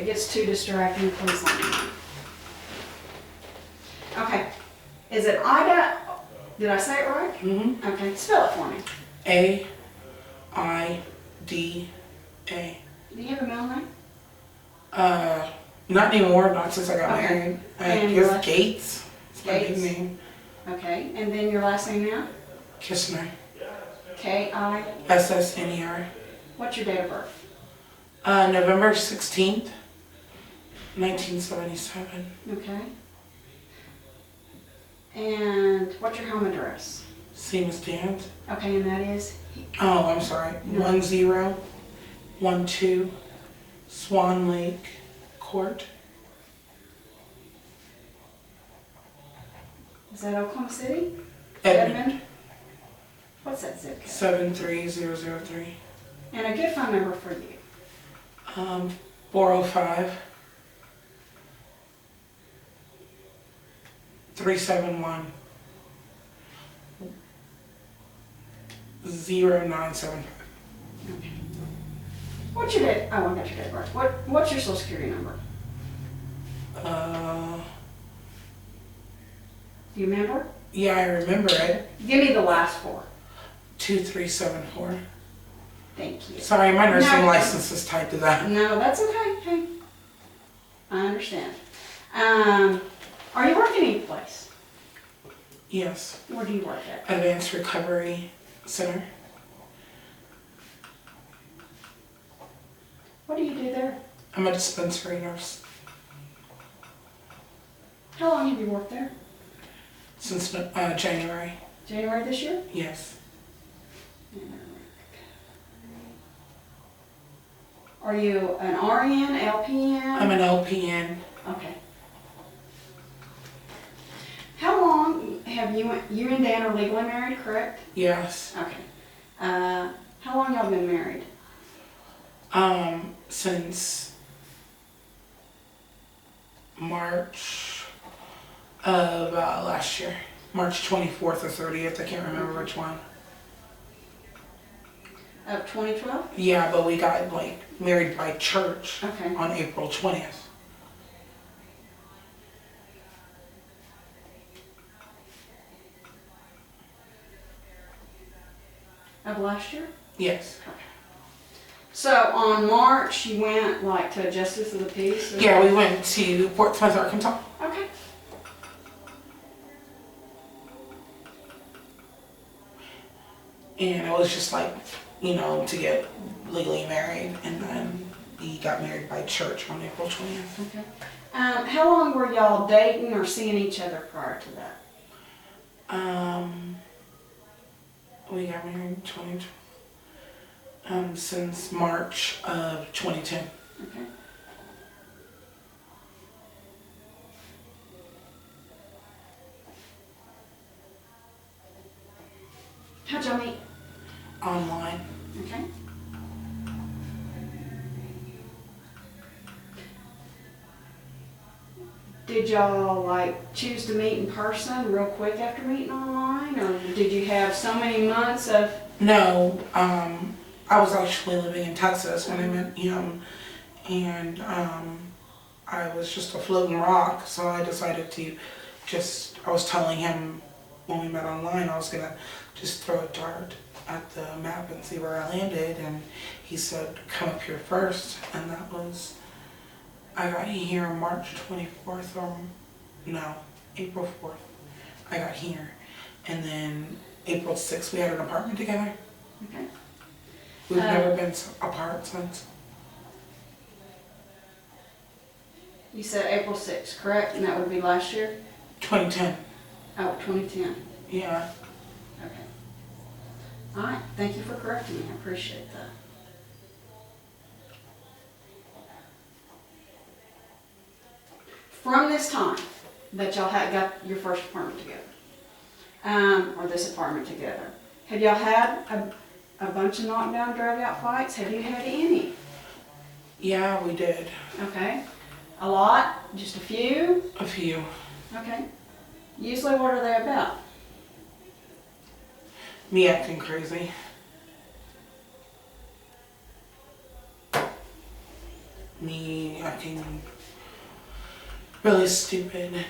gets too distracting, please let me know. Okay. Is it Ida? Did I say it right? Mm-hmm. Okay. Spell it for me. A-I-D-A. Do you have a middle name? Not anymore, not since I got Okay. married. And Here's your- Gates. It's my big Gates. name. Okay. And then your last name now? Kissner. K-I. S-S-N-E-R. What's your date of birth? November 16th, 1977. Okay. And what's your home address? Same as Dan's. Okay, and that is? Oh, I'm sorry. 1012 Swan Lake Court. Is that Oklahoma City? Edmond. What's that zip code? 73003. And a good phone number for you. 405 371 0975. Okay. What's your date? Oh, I got your date of birth. What's your social security number? Do you remember? Yeah, I remember it. Give me the last four. 2374. Thank you. Sorry, my nursing No. license is tied to that. No, that's okay. Hey, I understand. Are you working any place? Yes. Where do you work at? Advanced Recovery Center. What do you do there? I'm a dispensary nurse How long have you worked there? since January. January this year? Yes. Are you an RN, LPN? I'm an LPN. Okay. How long have you and Dan are legally married, correct? Yes. Okay. How long y'all been married? Since March of last year. March 24th or 30th, I can't remember which one. Of 2012? Yeah, but we got like married by church Okay. on April 20th. Of last year? Yes. So on March, you went like to a justice of the peace? Or- Yeah, we went to Portsmouth, Arkansas. Okay. And it was just like, you know, to get legally married. And then we got married by church on April 20th. Okay. How long were y'all dating or seeing each other prior to that? We got married in 2012. Since March of 2010. Okay. How'd y'all meet? Online. Okay. Did y'all like choose to meet in person real quick after meeting online, or did you have so many months of? No, I was actually living in Texas when I met him, and I was just a floating rock, so I decided to I was telling him when we met online, I was gonna just throw a dart at the map and see where I landed, and he said, come up here first, and that was, I got here March 24th, or no, April 4th, I got here, and then April 6th, we had an apartment together. Okay. We've never been apart since. You said April 6th, correct? And that would be last year? 2010. Oh, 2010. Yeah. Okay. All right. Thank you for correcting me. I appreciate that. From this time that y'all had got your first apartment together, or this apartment together, have y'all had a bunch of knockdown, drag out fights? Have you had any? Yeah, we did. Okay. A lot? Just a few? A few. Okay. Usually what are they about? Me acting crazy. me acting really stupid and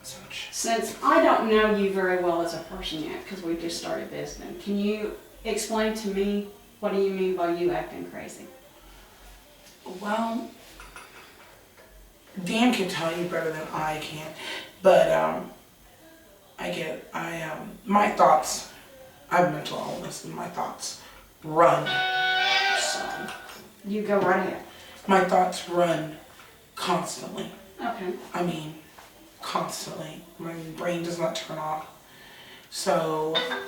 such. Since I don't know you very well as a person yet, because we just started visiting, can you explain to me what do you mean by you acting crazy? Well, Dan can tell you better than I can, but my thoughts, I have mental illness and my thoughts run. So, You go right ahead. my thoughts run constantly. Okay. I mean, constantly. My brain does not turn off. So, I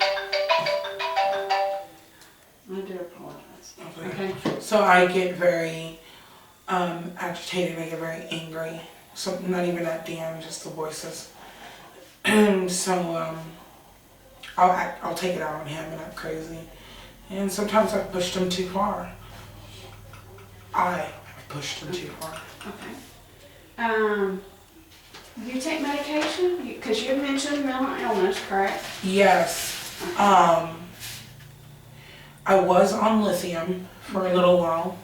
do apologize. Okay. so I get very agitated. I get very angry. So not even at Dan, just the voices. So I'll take it out on him and act crazy. And sometimes I've pushed him too far. I have pushed him too far. Okay. You take medication? Because you mentioned mental illness, correct? Yes. I was on lithium for a little while.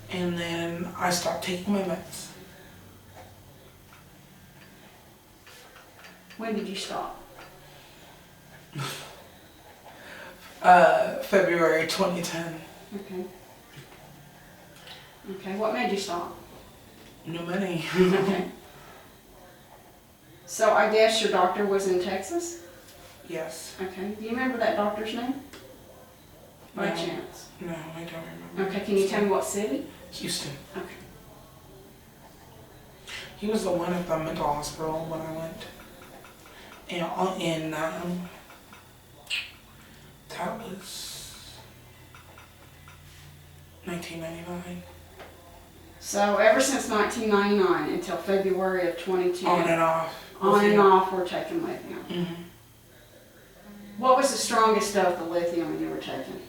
And then I stopped taking my meds. When did you stop? February 2010. Okay. Okay, what made you stop? No money. Okay. So I guess your doctor was in Texas? Yes. Okay. Do you remember that doctor's name? By No. chance? No, I don't remember. Okay, can you tell me what city? Houston. Okay. He was the one at the mental hospital when I went. And that was 1999. So ever since 1999 until February of 2010, On and off. on and off, we're taking lithium. Mm-hmm. What was the strongest of the lithium you were taking?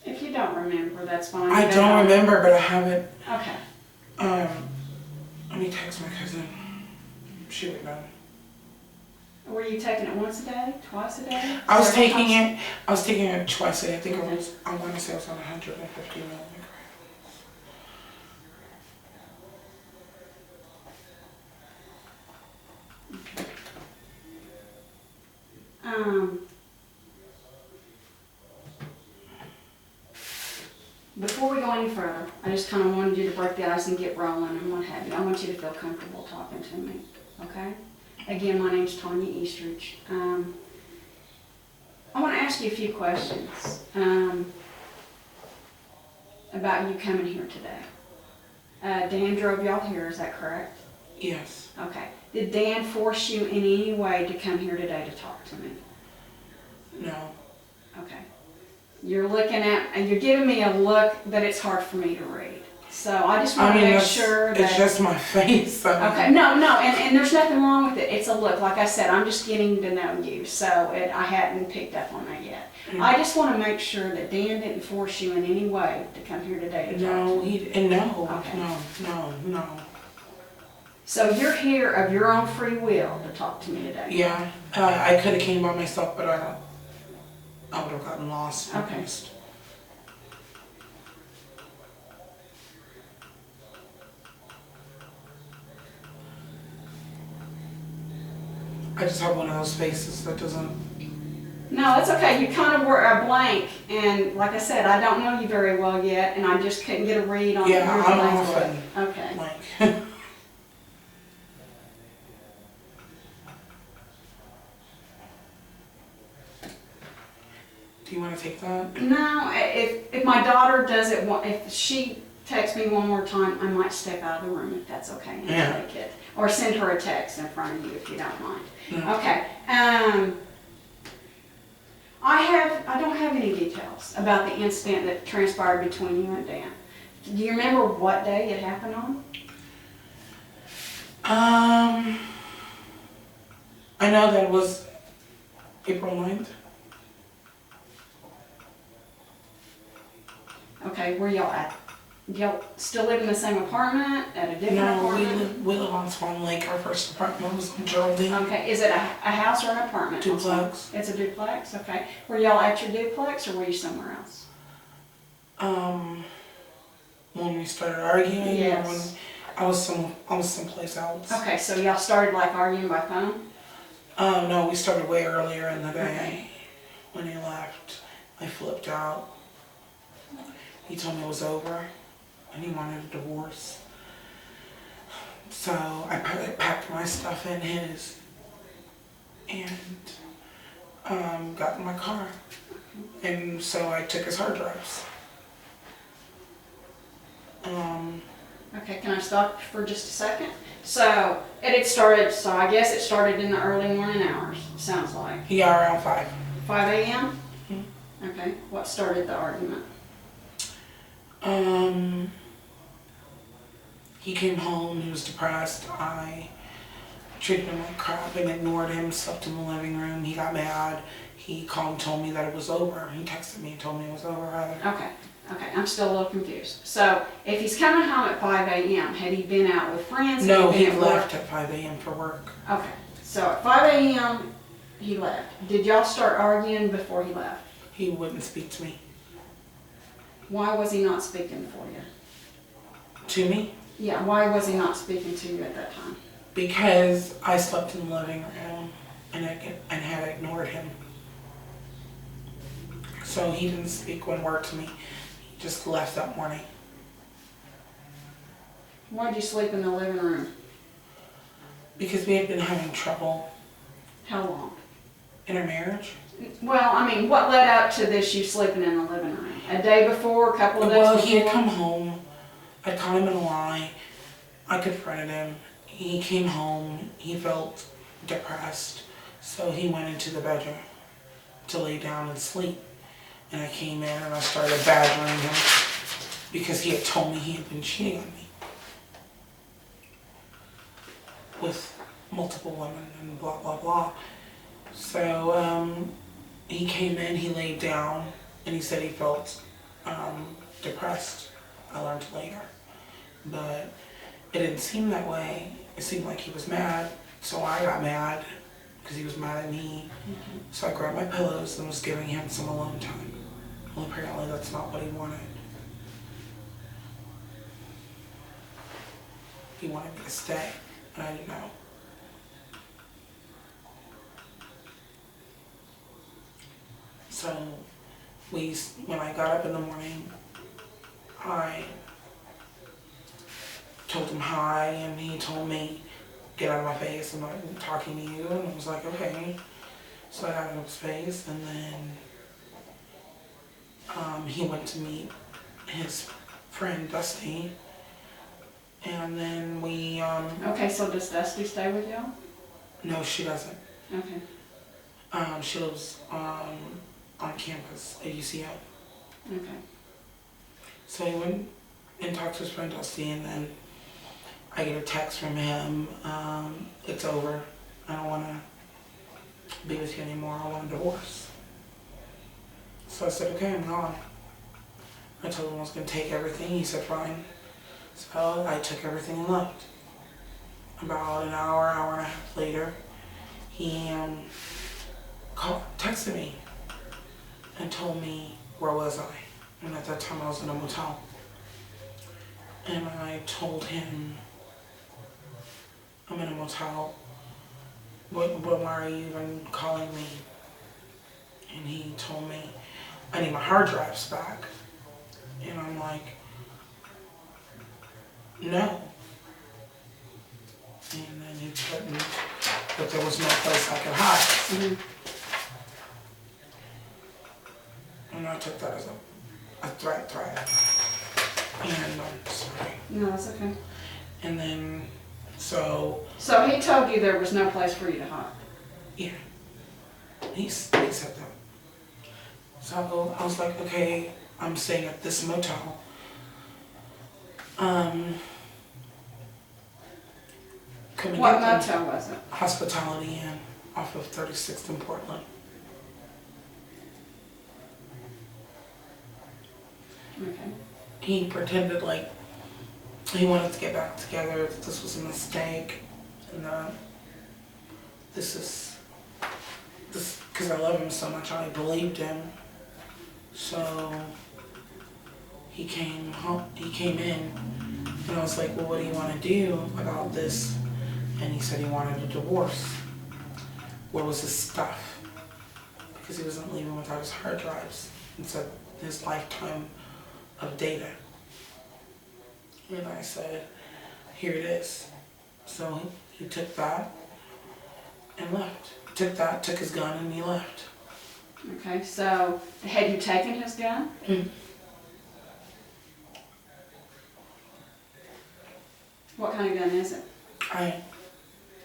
If you don't remember, that's fine. I don't remember, but I have it. Okay. Let me text my cousin. She would know. Were you taking it once a day, twice a day? I was Several taking times? it. I was taking it twice a day. I think Okay. I want to say it was on 150 milligrams. Before we go any further, I just kind of wanted you to break the ice and get rolling and what have you. I want you to feel comfortable talking to me, okay? Again, my name's Tanya Eastridge. I want to ask you a few questions about you coming here today. Dan drove y'all here, is that correct? Yes. Okay. Did Dan force you in any way to come here today to talk to me? No. Okay. You're giving me a look that it's hard for me to read. So I just want to make sure that... It's just my face. Okay, no, and there's nothing wrong with it. It's a look. Like I said, I'm just getting to know you, so I hadn't picked up on that yet. Mm. I just want to make sure that Dan didn't force you in any way to come here today to talk to me. No. So you're here of your own free will to talk to me today? Yeah, I could have came by myself, but I would have gotten lost. Okay. I just have one of those faces that doesn't... No, it's okay. You kind of were a blank, and like I said, I don't know you very well yet, and I just couldn't get a read on Yeah, your I'm blank often look. Okay. like... Do you want to take that? No, if my daughter does it, if she texts me one more time, I might step out of the room if that's okay and take it. Or send her a text in front of you if you don't mind. No. Okay. I don't have any details about the incident that transpired between you and Dan. Do you remember what day it happened on? I know that it was April 9th. Okay, where y'all at? Y'all still live in the same apartment, at a different No, apartment? we live on Swan Lake. Our first apartment was on Geraldine. Okay, is it a house or an apartment? Duplex. It's a duplex, okay. Were y'all at your duplex or were you somewhere else? When we started arguing, Yes. or when I was someplace else. Okay, so y'all started like arguing by phone? No, we started way earlier in the day. Okay. When he left, I flipped out. He told me it was over, and he wanted a divorce. So I packed my stuff in his, and got in my car, and so I took his hard drives. Okay, can I stop for just a second? So, it had started, so I guess it started in the early morning hours, sounds like. Yeah, around 5. 5 a.m.? Mhm. Okay, what started the argument? He came home, he was depressed. I treated him like crap and ignored him, slept in the living room. He got mad. He called and told me that it was over. He texted me and told me it was over, rather. Okay, I'm still a little confused. So, if he's coming home at 5 a.m., had he been out with friends? No, Had he been at work? left at 5 a.m. for work. Okay, so at 5 a.m., he left. Did y'all start arguing before he left? He wouldn't speak to me. Why was he not speaking for you? To me? Yeah, why was he not speaking to you at that time? Because I slept in the living room and had ignored him. So he didn't speak one word to me. He just left that morning. Why'd you sleep in the living room? Because we had been having trouble How long? in our marriage. Well, I mean, what led up to this, you sleeping in the living room? A day before, a couple of days Well, before? he had come home. I caught him in a lie. I confronted him. He came home. He felt depressed. So he went into the bedroom to lay down and sleep. And I came in and I started badgering him because he had told me he had been cheating on me with multiple women and blah, blah, blah. So he came in, he laid down, and he said he felt depressed. I learned later. But it didn't seem that way. It seemed like he was mad. So I got mad because he was mad at me. So I grabbed my pillows and was giving him some alone time. Well, apparently that's not what he wanted. He wanted me to stay, and I didn't know. So when I got up in the morning, I told him hi, and he told me, get out of my face, I'm not talking to you, and I was like, okay. So I got out of his face, and then he went to meet his friend Dusty, and then we, Okay, so does Dusty stay with y'all? no, she doesn't. Okay, She lives on campus at UCO. okay. So he went and talked to his friend Dusty, and then I get a text from him, it's over, I don't want to be with you anymore, I want a divorce. So I said, okay, I'm gone. I told him I was going to take everything, he said fine. So I took everything and left. About an hour, hour and a half later, he texted me and told me where was I. And at that time I was in a motel. And I told him, I'm in a motel. Why are you even calling me? And he told me, I need my hard drives back. And I'm like, no. And then he threatened that there was no place I could hide. And I took that as a threat. And I'm sorry. No, that's okay. And then, so, So he told you there was no place for you to hide? yeah, he said that. So I was like, okay, I'm staying at this motel. Come and What get them. motel was it? Hospitality Inn off of 36th in Portland. Okay. He pretended like he wanted to get back together, that this was a mistake, and this, because I love him so much, I believed him. So he came home, he came in, and I was like, well, what do you want to do about this? And he said he wanted a divorce. Where was his stuff? Because he wasn't leaving without his hard drives. And said his lifetime of data. And I said, here it is. So he took that and left. Took that, took his gun, and he left. Okay, so had you taken his gun? Mm. What kind of gun is it?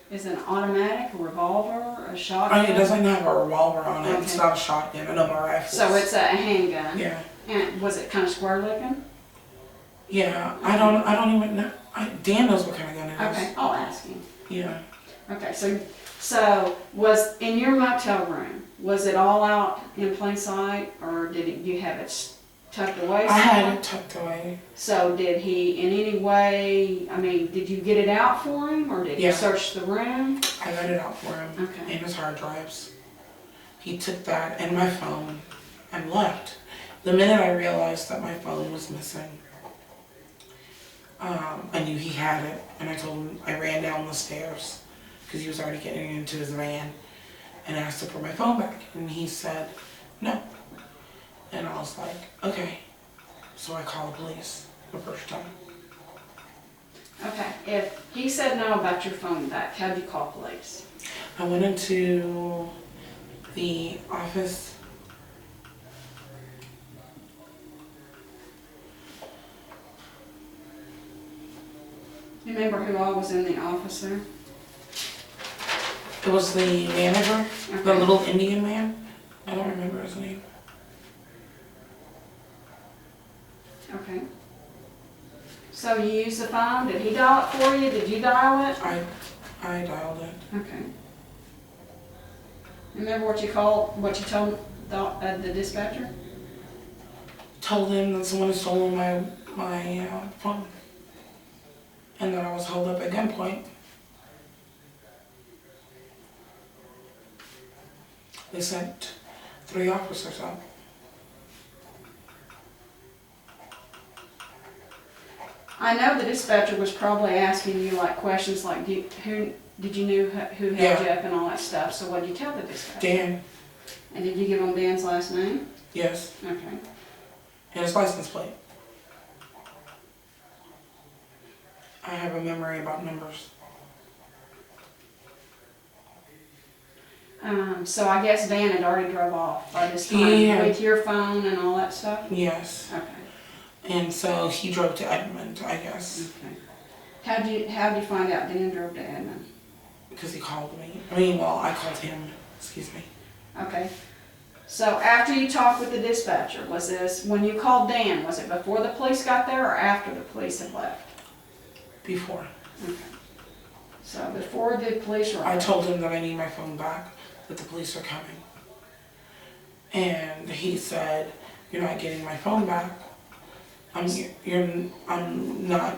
Is it an automatic, a revolver, a shotgun? It doesn't have a revolver on it. Okay. It's not a shotgun. I know my rifle. So it's a handgun. Yeah. And was it kind of square looking? Yeah. I don't even know. Dan knows what kind of gun it is. Okay, I'll ask him. Yeah. Okay, so was in your motel room, was it all out in plain sight, or did you have it tucked away? I had it tucked away. So did he in any way, I mean, did you get it out for him, or did Yeah. you search the room? I got it out for him. Okay. And his hard drives. He took that and my phone and left. The minute I realized that my phone was missing, I knew he had it, and I told him, I ran down the stairs because he was already getting into his van and asked him for my phone back, and he said no. And I was like, okay. So I called the police the first time. Okay, if he said no about your phone back, how'd you call police? I went into the office. You remember who all was in the office there? It was the manager, the Okay. little Indian man. I don't remember his name. Okay. So you used the phone, did he dial it for you, did you dial it? I dialed it. Okay. Remember what you told the dispatcher? Told him that someone had stolen my phone. And that I was held up at gunpoint. They sent 3 officers out. I know the dispatcher was probably asking you like questions like, who did you know who held Yeah. you up and all that stuff, so what did you tell the dispatcher? Dan, And did you give him Dan's last name? yes, Okay. and his license plate. I have a memory about numbers. So I guess Dan had already drove off by this time Yeah. with your phone and all that stuff? Yes, Okay. and so he drove to Edmond, I guess, Okay. How'd you find out Dan drove to Edmond? because he called me. I called him, excuse me. Okay. So after you talked with the dispatcher, was this, when you called Dan, was it before the police got there or after the police had left? Before. Okay. So before the police arrived? I told him that I need my phone back, that the police are coming. And he said, you're not getting my phone back. I'm not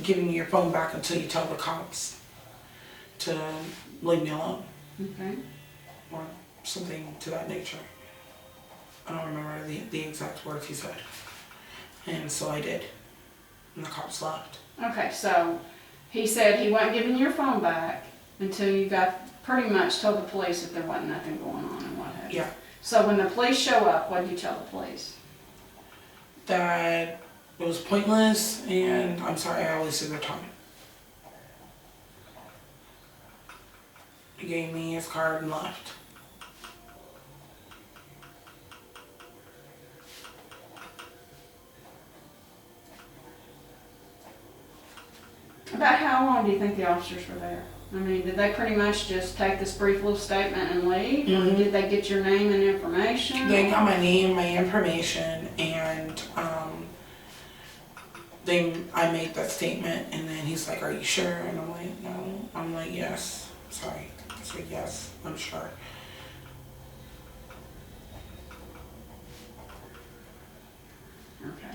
giving you your phone back until you tell the cops to leave me alone. Okay. Or something to that nature. I don't remember the exact words he said. And so I did. And the cops left. Okay, so he said he wasn't giving your phone back until you got pretty much told the police that there wasn't nothing going on and what have you. Yeah. So when the police show up, what did you tell the police? That it was pointless, and I'm sorry I wasted their time. He gave me his card and left. About how long do you think the officers were there? I mean, did they pretty much just take this brief little statement and leave? Mhm. Or did they get your name and information? They got my name, my information, and I made that statement, and then he's like, "Are you sure?" And I'm like, "No." I'm like, "Yes." Sorry. I said, "Yes, I'm sure." Okay.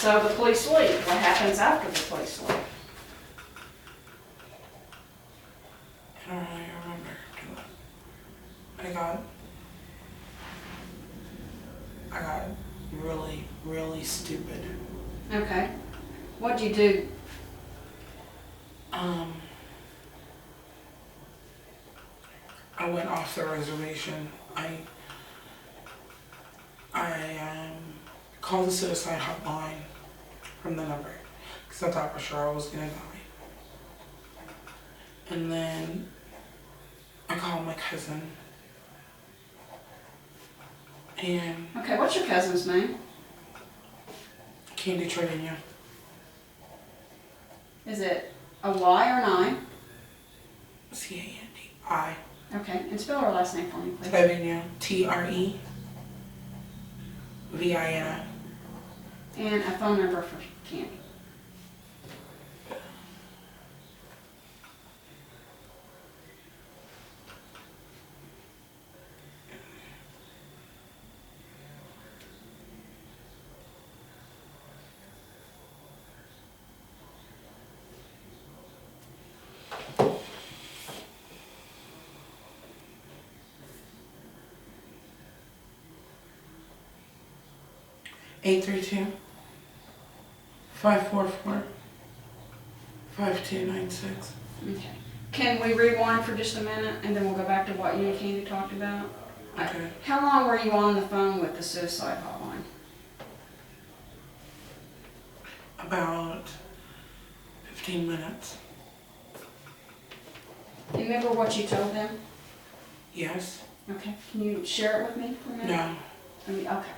So the police leave. What happens after the police leave? I don't really remember. I got really, really stupid. Okay. What'd you do? I went off the reservation. I called the suicide hotline from the number because I thought for sure I was gonna die. And then I called my cousin. And Okay, what's your cousin's name? Candy Trevino. Is it a Y or an I? Candy. Okay, and spell her last name for me, please. Trevino. Trevino. And a phone number for Candy. Eight 544-5296. Okay. Can we rewind for just a minute and then we'll go back to what you and Candy talked about? Okay. How long were you on the phone with the suicide hotline? About 15 minutes. Do you remember what you told them? Yes. Okay. Can you share it with me for a minute? No. Okay.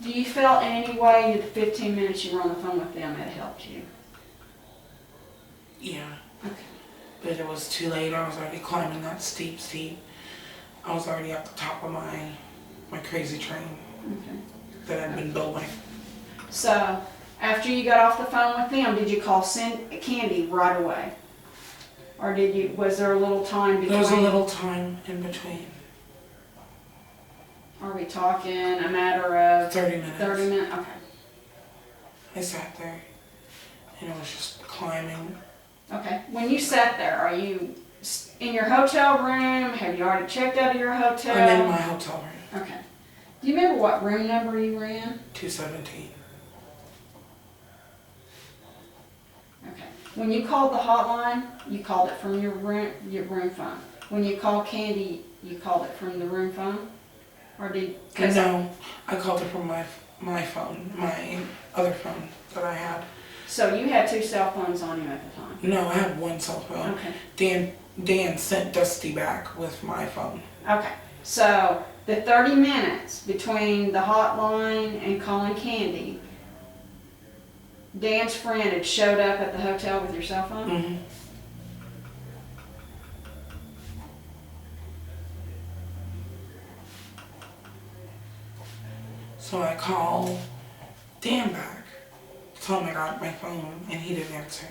Do you feel in any way that the 15 minutes you were on the phone with them had helped you? Yeah. Okay. But it was too late. I was already climbing that steep. I was already at the top of my crazy train that I'd been building. So, after you got off the phone with them, did you call Candy right away? Or was there a little time between? There was a little time in between. Are we talking a matter of 30 minutes. 30 minutes? Okay. I sat there and I was just climbing. Okay. When you sat there, are you in your hotel room? Have you already checked out of your hotel? I'm in my hotel room. Okay. Do you remember what room number you were in? 217. Okay. When you called the hotline, you called it from your room phone. When you called Candy, you called it from the room phone? Or No, I called it from my phone, my other phone that I had. So you had two cell phones on you at the time? No, I had one cell phone. Okay. Dan sent Dusty back with my phone. Okay. So the 30 minutes between the hotline and calling Candy, Dan's friend had showed up at the hotel with your cell phone? Mm-hmm. So I called Dan back, told him I got my phone, and he didn't answer.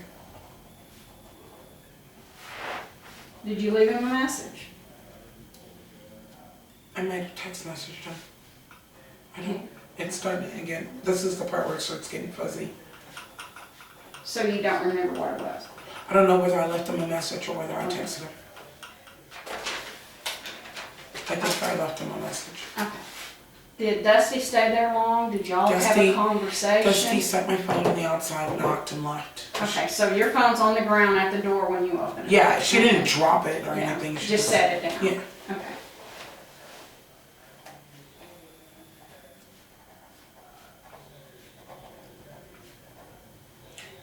Did you leave him a message? I might have text messaged him. I don't. It's starting again. This is the part where it starts getting fuzzy. So you don't remember what it was? I don't know whether I left him a message or whether I texted him. I think I left him a message. Okay. Did Dusty stay there long? Did y'all have a conversation? Dusty set my phone on the outside, knocked, and left. Okay, so your phone's on the ground at the door when you open it? Yeah, she didn't drop it or anything. She just set it down? Yeah. Okay.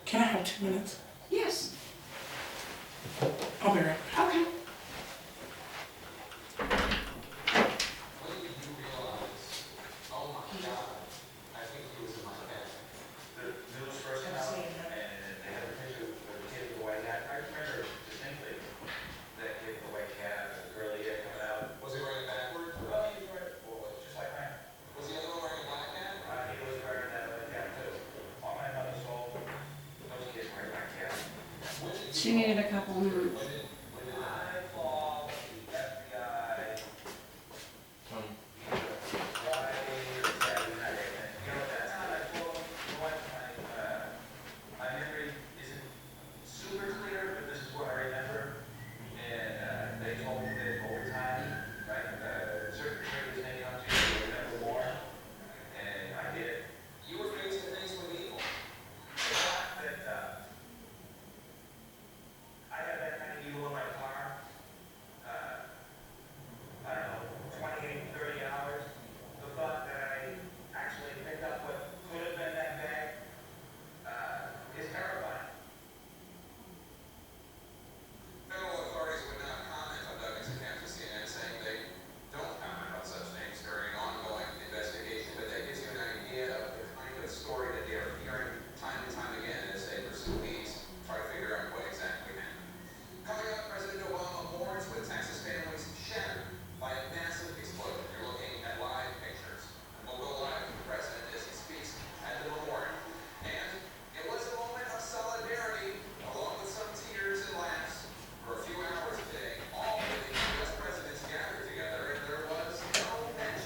Can I have 2 minutes? Yes. I'll be right back. Okay. She needed a couple minutes.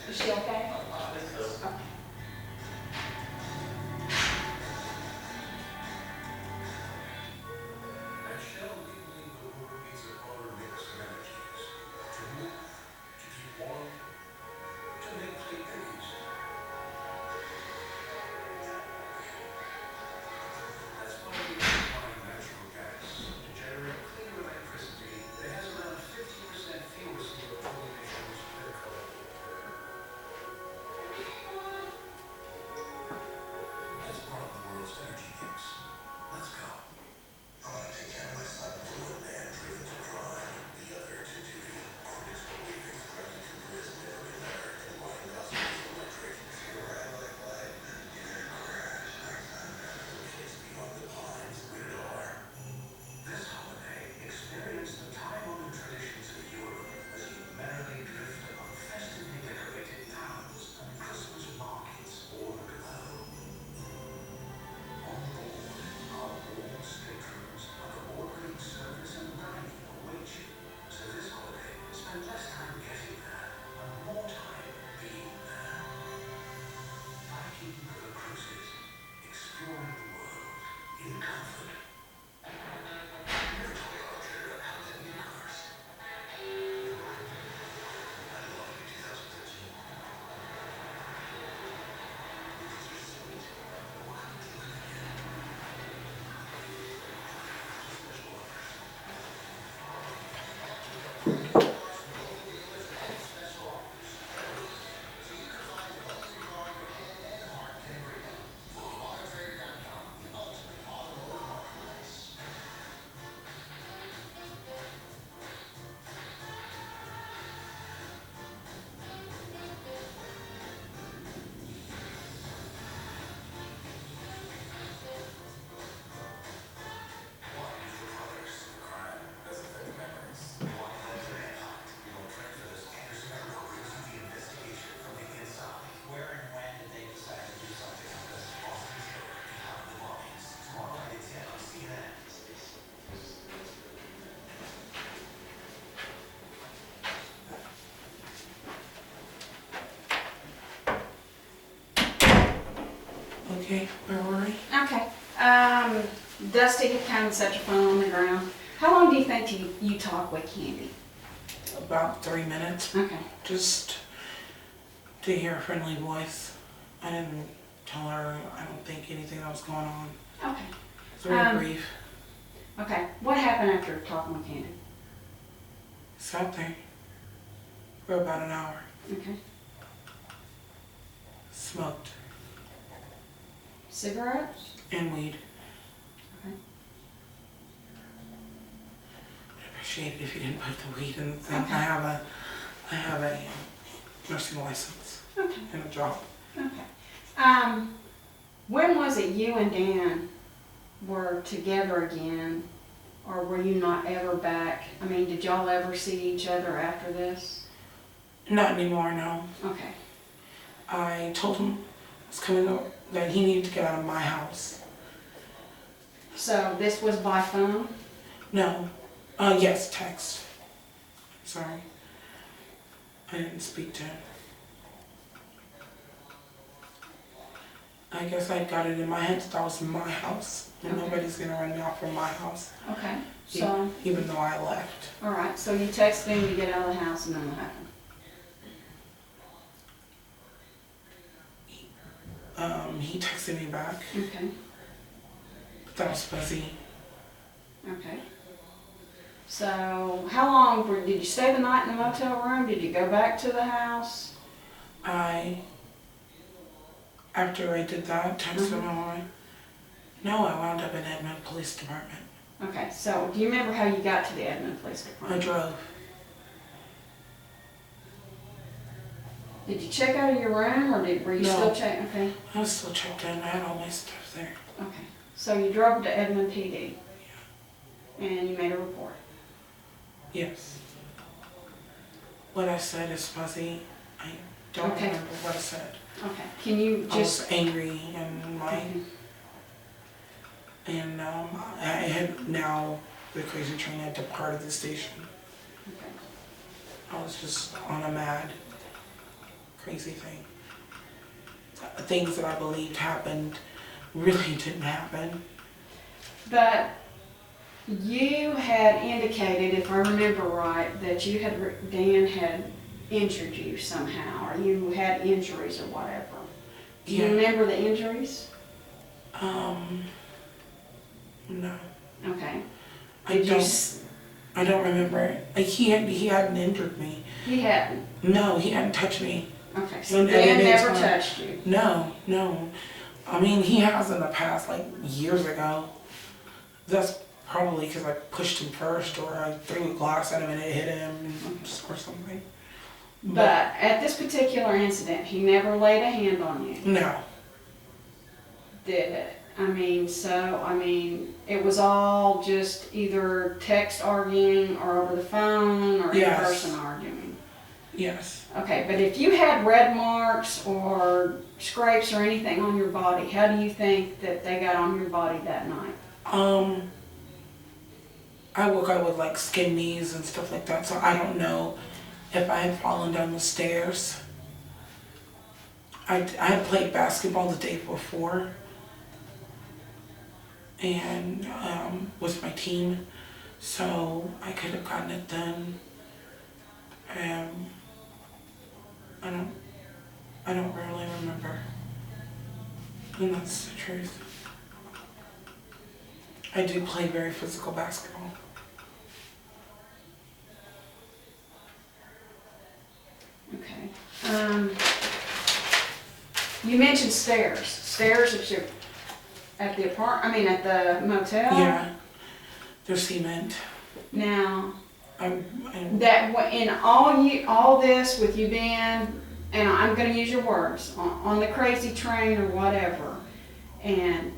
Is she okay? Okay, where were we? Okay. Dusty had kind of set your phone on the ground. How long do you think you talk with Candy? About 3 minutes. Okay. Just to hear a friendly voice. I didn't tell her, I don't think, anything that was going on. Okay. It's very brief. Okay. What happened after talking with Candy? Sat there for about an hour. Okay. Smoked. Cigarettes? And weed. Okay. I'd appreciate it if you didn't put the weed in the thing. Okay. I have a nursing license Okay. and a job. Okay. When was it you and Dan were together again, or were you not ever back? I mean, did y'all ever see each other after this? Not anymore, no. Okay. I told him I was coming up, that he needed to get out of my house. So this was by phone? No. Yes, text. Sorry. I didn't speak to him. I guess I got it in my head that that was my house. And Okay. nobody's gonna run me off from my house. Okay, so, Even though I left. alright, so you texted him to get out of the house and then what happened? He texted me back. Okay, That was fuzzy. okay. So, how long did you stay the night in the motel room? Did you go back to the house? After I did that, texted him away. No, I wound up in Edmond Police Department. Okay, so do you remember how you got to the Edmond Police I Department? drove. Did you check out of your room or were you No. still checking? Okay, I was still checked in. I had all my stuff there. okay. So you drove to Edmond PD and you made a report. Yes. What I said is fuzzy. I don't Okay. remember what I said. Okay, can you I just... was angry and I had now the crazy train had departed the station. Okay. I was just on a mad, crazy thing. Things that I believed happened really didn't happen. But you had indicated, if I remember right, that you had, Dan had injured you somehow, or you had injuries or whatever. Do you Yeah. remember the injuries? No. Okay. I Did you don't. s- I don't remember it. Like he hadn't injured me. He hadn't. No, he hadn't touched me. Okay, so And Dan it's never fine. touched you. No. I mean, he has in the past, like years ago. That's probably because I pushed him first, or I threw a glass at him and it hit him, or something. But at this particular incident, he never laid a hand on you, No. did it? It was all just either text arguing or over the phone or in Yes. person arguing. Yes. Okay, but if you had red marks or scrapes or anything on your body, how do you think that they got on your body that night? I woke up with like skin knees and stuff like that, so I don't know if I had fallen down the stairs. I had played basketball the day before, and with my team, so I could have gotten it then. I don't really remember, and that's the truth. I do play very physical basketball. Okay. You mentioned stairs. Stairs at the at the motel? Yeah, there's cement. Now, I'm in all this with you being, and I'm going to use your words, on the crazy train or whatever, and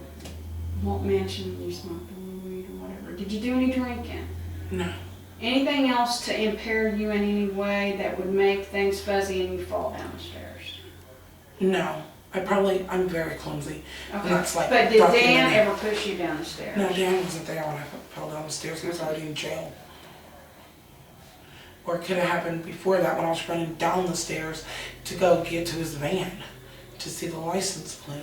won't mention you smoked a little weed or whatever. Did you do any drinking? no. Anything else to impair you in any way that would make things fuzzy and you fall down the stairs? No, I'm very clumsy. Okay. That's like But did Dan documented. ever push you down the stairs? No, Dan wasn't there when I fell down the stairs. He was already in jail. Or it could have happened before that when I was running down the stairs to go get to his van to see the license plate.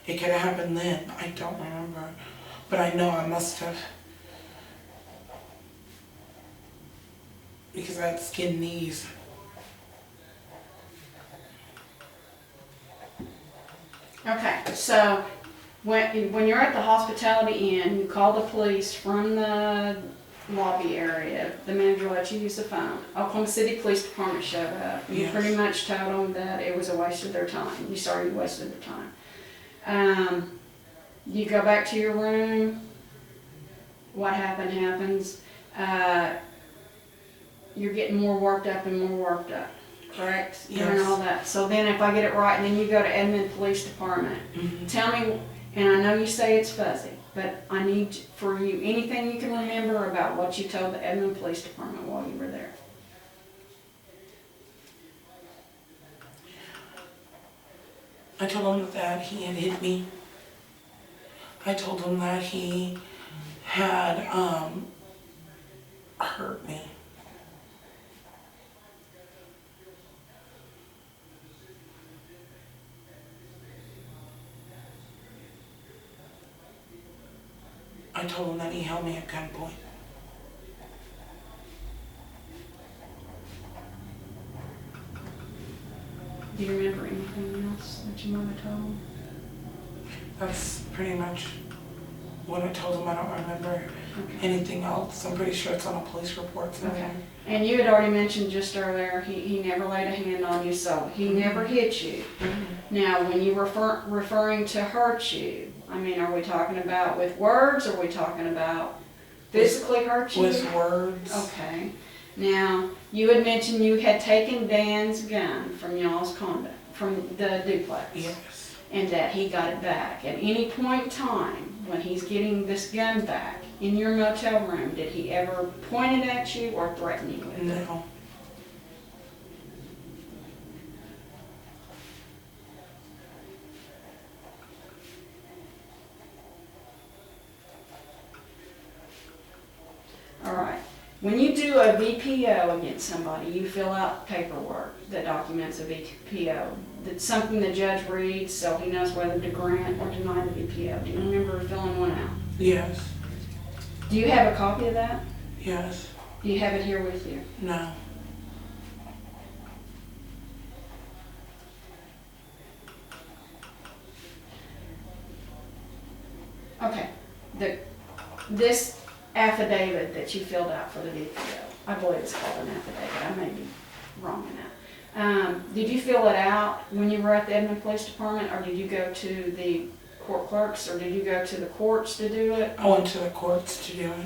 It could have happened then. I don't remember. But I know I must have. Because I had skin knees. Okay, so when you're at the Hospitality Inn, you call the police from the lobby area. The manager let you use the phone. Oklahoma City Police Department showed up. You Yes. pretty much told them that it was a waste of their time. You sorry you wasted their time. You go back to your room. What happens. You're getting more worked up and more worked up, correct? During Yes. all that. So then if I get it right, and then you go to Edmond Police Department. Mm-hmm. Tell me, and I know you say it's fuzzy, but I need for you, anything you can remember about what you told the Edmond Police Department while you were there. I told him that he had hit me. I told him that he had hurt me. I told him that he held me at gunpoint. Do you remember anything else that you might have told him? That's pretty much what I told him. I don't remember anything else. I'm pretty sure it's on a police report somewhere. Okay. And you had already mentioned just earlier, he never laid a hand on you, so he never hit you. Now, when you referring to hurt you, I mean, are we talking about with words, or are we talking about physically hurt you? With words. Okay. Now, you had mentioned you had taken Dan's gun from y'all's condo, from the duplex. Yes. And that he got it back. At any point in time, when he's getting this gun back in your motel room, did he ever point it at you or threaten you with it? No. All right. When you do a VPO against somebody, you fill out paperwork that documents a VPO. That's something the judge reads so he knows whether to grant or deny the VPO. Do you remember filling one out? Yes. Do you have a copy of that? Yes. Do you have it here with you? No. Okay. This affidavit that you filled out for the VPO, I believe it's called an affidavit. I may be wrong in that. Did you fill it out when you were at the Edmond Police Department, or did you go to the court clerks, or did you go to the courts to do it? I went to the courts to do it.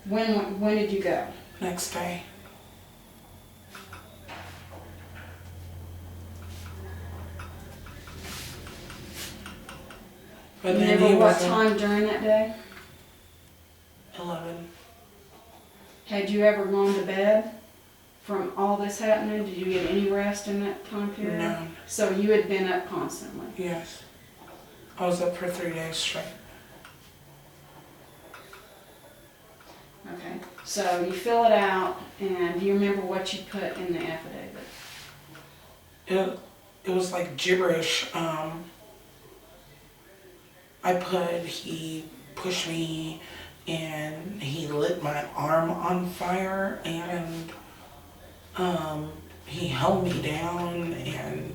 When did you go? Next day. But You then remember he what was time during that day? 11. Had you ever gone to bed from all this happening? Did you get any rest in that time period? No. So you had been up constantly? Yes. I was up for 3 days straight. Okay, so you fill it out, and do you remember what you put in the affidavit? It was like gibberish. I put, he pushed me and he lit my arm on fire, and he held me down, and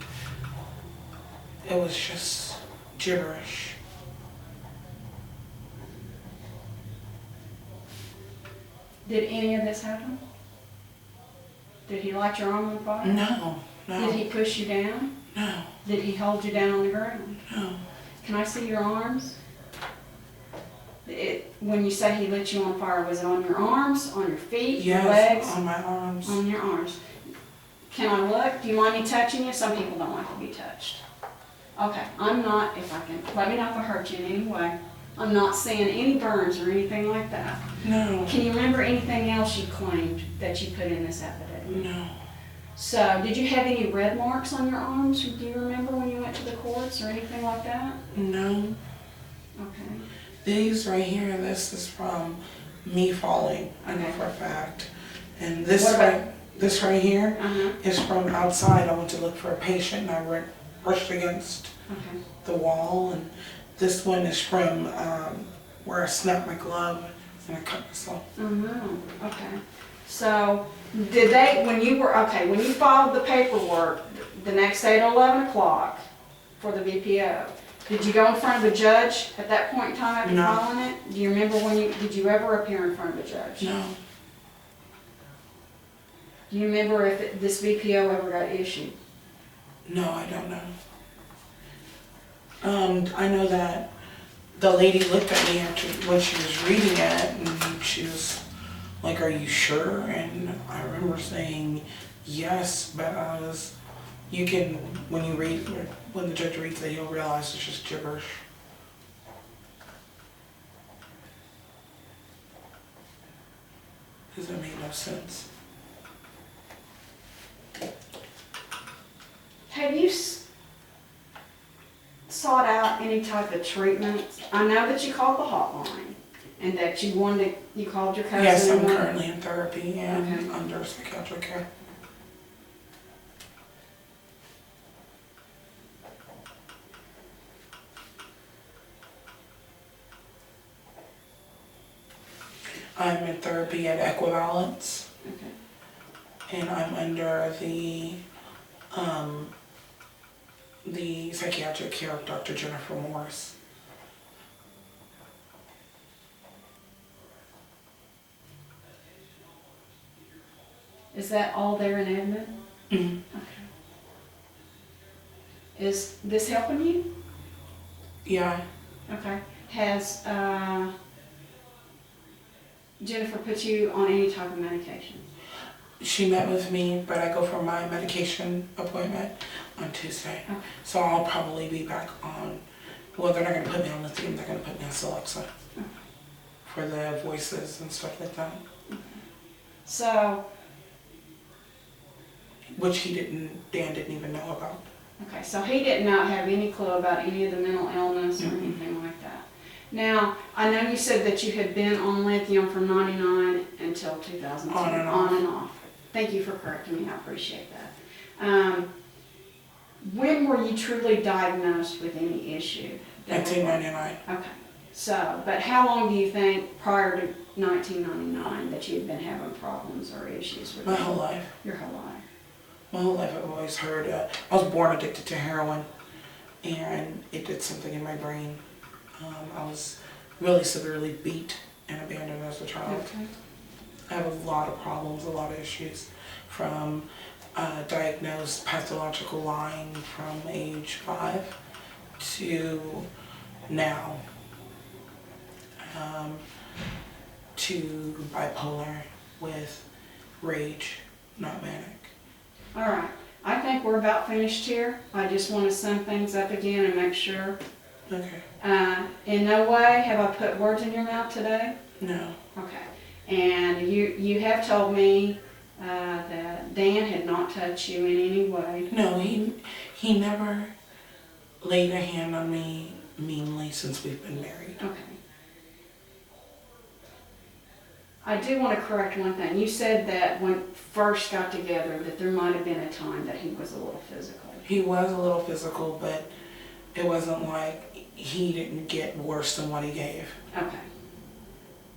it was just gibberish. Did any of this happen? Did he light your arm on fire? No, no. Did he push you down? No, Did he hold you down on the ground? no. Can I see your arms? When you say he lit you on fire, was it on your arms, on your feet, your legs? Yes, on my arms. On your arms. Can I look? Do you mind me touching you? Some people don't like to be touched. Okay, I'm not, if I can, let me know if I hurt you in any way. I'm not seeing any burns or anything like that. No, Can you remember anything else you claimed that you put in this affidavit? no. So, did you have any red marks on your arms? Do you remember when you went to the courts or anything like that? No. Okay. These right here, this is from me falling, I know Okay. for a fact. And this What about- this right here Uh-huh. is from outside. I went to look for a patient and I brushed against Okay. the wall. And this one is from where I snapped my glove and I cut myself. Oh, no. Okay. So, did they, when you filed the paperwork the next day at 11 o'clock for the VPO, did you go in front of a judge at that point in time after No. filing it? Do you remember did you ever appear in front of a judge? No, Do you remember if this VPO ever got issued? no, I don't know. I know that the lady looked at me after when she was reading it, and she was like, "Are you sure?" And I remember saying yes, but you can, when the judge reads it, you'll realize it's just gibberish. Because it made no sense. Have you sought out any type of treatment? I know that you called the hotline, and that you wanted, you called your cousin? Yes, and I'm wanted- currently in therapy and Okay. under psychiatric care. I'm in therapy at Equivalence, Okay. and I'm under the psychiatric care of Dr. Jennifer Morris. Is that all there in Edmond? Mm-hmm. Okay. Is this helping you? Yeah, Okay. Has Jennifer put you on any type of medication? she met with me, but I go for my medication appointment on Tuesday. Okay. So I'll probably be back on, well, they're not gonna put me on lithium, they're gonna put me on Celexa for the voices and stuff like that, So, which Dan didn't even know about. okay, so he did not have any clue about any of the mental illness or Mhm. anything like that. Now, I know you said that you had been on lithium from '99 until 2002. On and off. On and off. Thank you for correcting me, I appreciate that. When were you truly diagnosed with any issue? 1999. Okay, so, but how long do you think prior to 1999 that you had been having problems or issues with My it? whole life. Your whole life? My whole life I've always heard, I was born addicted to heroin, and it did something in my brain. I was really severely beat and abandoned as a child. Okay. I have a lot of problems, a lot of issues, from diagnosed pathological lying from age 5 to now, to bipolar with rage, not manic. All right, I think we're about finished here. I just want to sum things up again and make sure. Okay. In no way have I put words in your mouth today. No. Okay. And you have told me that Dan had not touched you in any way. No, he never laid a hand on me meanly since we've been married. Okay. I do want to correct one thing. You said that when we first got together that there might have been a time that he was a little physical. He was a little physical, but it wasn't like he didn't get worse than what he gave. Okay.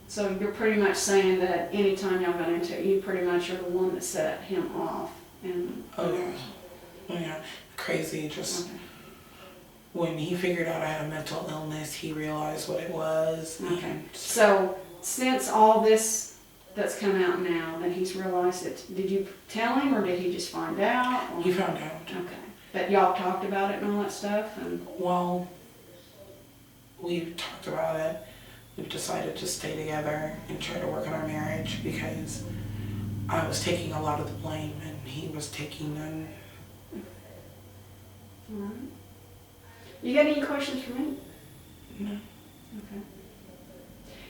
So you're pretty much saying that anytime y'all got into it, you pretty much are the one that set him off. And Oh yeah. Oh yeah. Crazy. Just okay. when he figured out I had a mental illness, he realized what it was. Okay. And So since all this that's come out now, then he's realized it. Did you tell him, or did he just find out? Or? he found out. Okay. But y'all talked about it and all that stuff, and Well, we've talked about it. We've decided to stay together and try to work on our marriage because I was taking a lot of the blame and he was taking none. all right. You got any questions for me? No. Okay.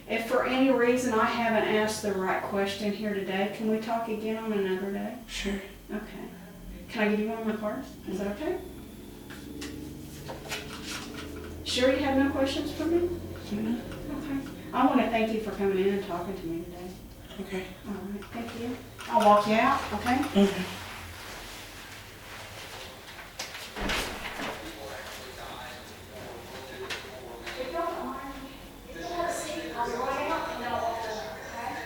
If for any reason I haven't asked the right question here today, can we talk again on another day? Sure. Okay. Can I give you one of my cards? Is that okay? Sure you have no questions for me? No. Okay. I want to thank you for coming in and talking to me today. Okay. All right, thank you. I'll walk you out, okay? Okay. If y'all don't mind, if you have a seat, I'll go out and then I'll walk you out, okay?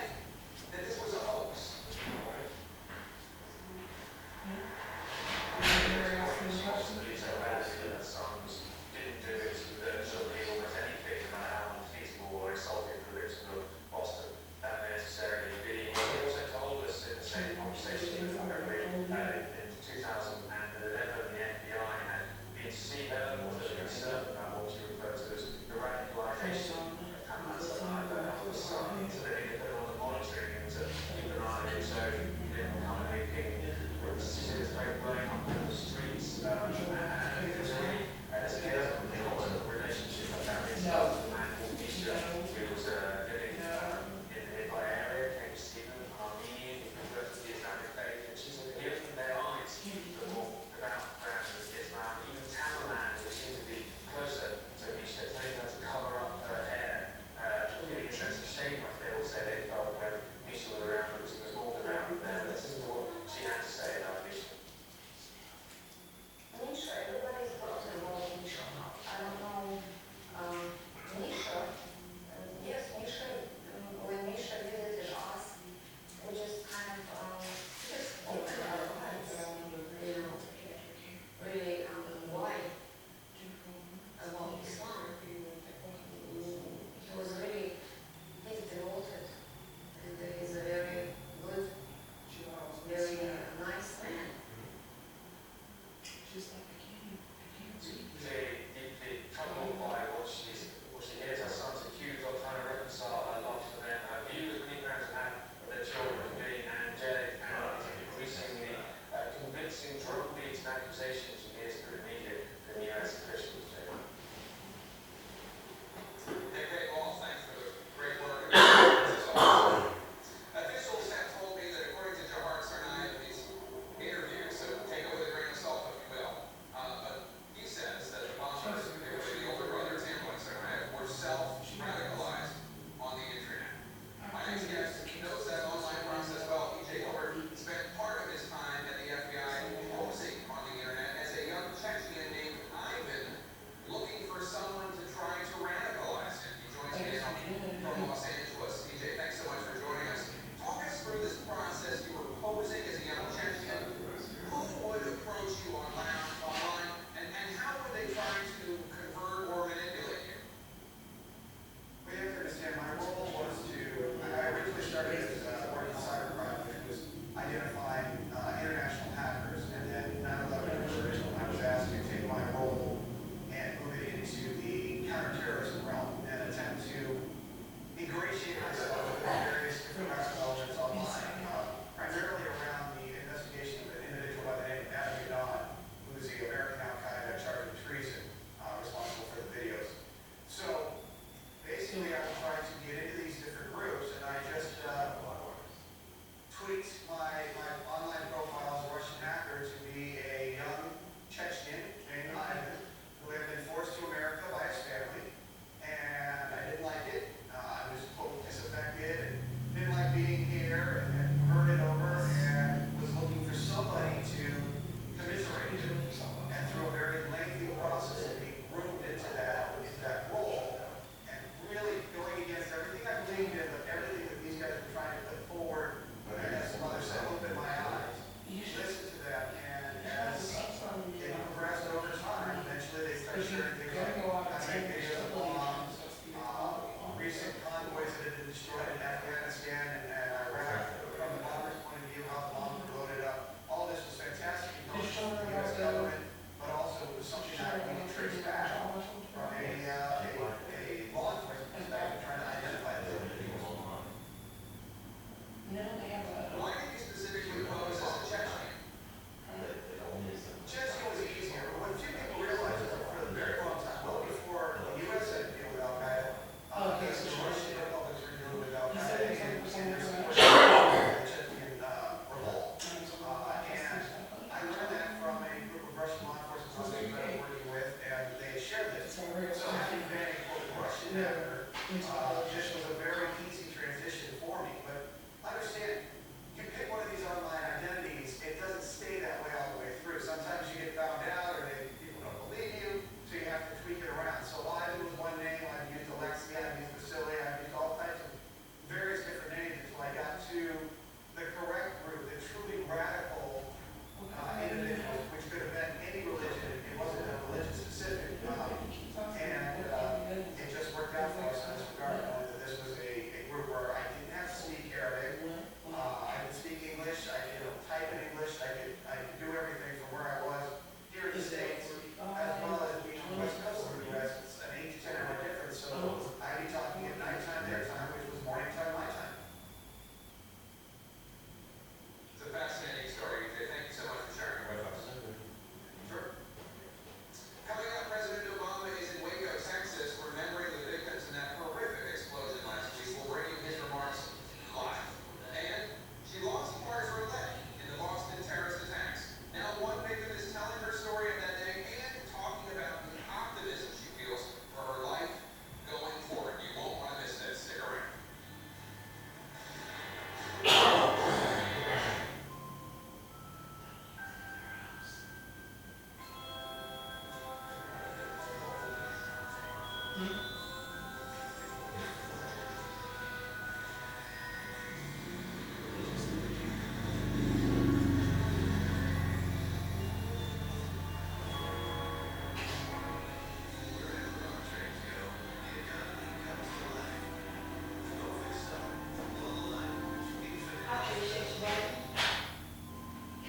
sharing things like communication of bombs, recent convoys that have been destroyed in Afghanistan and Iraq, from the bomber's point of view, how the bombs were loaded up. All this was fantastic information from the U.S. government, but also it was something that we could trace back from a law enforcement perspective, trying to identify those individuals. Why did you specifically pose as a Chechen? Chechen was easier, but what few people realize is that for a very long time, well before the U.S. had to deal with Al-Qaeda, the Russian republics were dealing with Al-Qaeda and their support for the Chechen revolt. And I learned that from a group of Russian law enforcement officers that I'm working with, and they shared this. So having been a Russian actor, this was a very easy transition for me. But understand, you pick one of these online identities, it doesn't stay that way all the way through. Sometimes you get found out, or people don't believe you, so you have to tweak it around. So while I was one name, I've used Alexia, I've used Vasily, I've used all types of various different names until I got to the correct group, the truly radical individuals, which could have been any religion. It wasn't a religion specific. And it just worked out for us in this regard. This was a group where I didn't have to speak Arabic. I could speak English. I could type in English. I could do everything from where I was here in the States, as well as being on the West Coast of the U.S. It's an 8 to 10 hour difference. So I'd be talking at nighttime their time, which was morning time my time. It's a fascinating story. Thank you so much for sharing it with us. Sure. Coming up, President Obama is in Waco, Texas, remembering the victims in that horrific explosion last week. We'll bring you his remarks live. And she lost part of her leg in the Boston terrorist attacks. Now one victim is telling her story of that day and talking about the optimism she feels for her life going forward. You won't want to miss this. Stick around.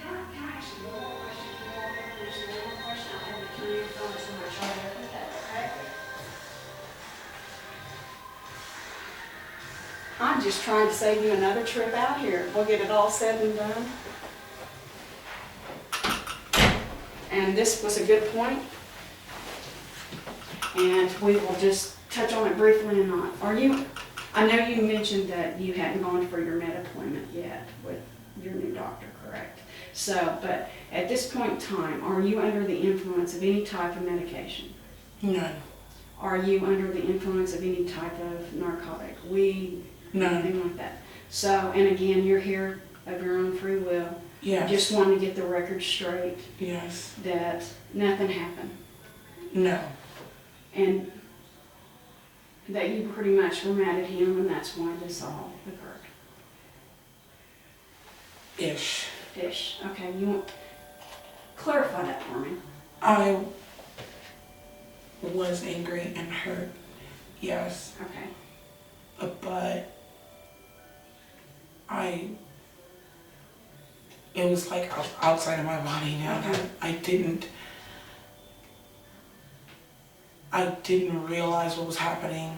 Can I ask you one more question? Just one more question. I have the community phone, so I'm going to try to open that, okay? I'm just trying to save you another trip out here. We'll get it all said and done. And this was a good point. And we will just touch on it briefly and not. I know you mentioned that you hadn't gone for your med appointment yet with your new doctor, correct? So, but at this point in time, are you under the influence of any type of medication? None. Are you under the influence of any type of narcotic, weed, None. anything like that? So, and again, you're here of your own free will. Yes. Just want to get the record straight Yes. that nothing happened. No. And that you pretty much were mad at him and that's why this all occurred. Ish. Ish. Okay, you want clarify that for me. I was angry and hurt. Yes. Okay. But it was like outside of my body now. Okay. I didn't realize what was happening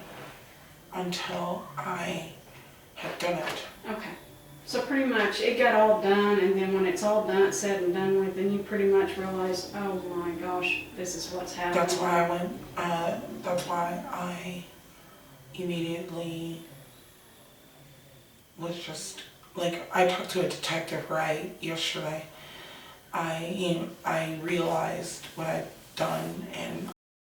until I had done it. Okay. So pretty much it got all done and then when it's all done, said and done with, then you pretty much realize, oh my gosh, this is what's happening. That's why I went, that's why I immediately was just, like, I talked to a detective right yesterday. I realized what I'd done and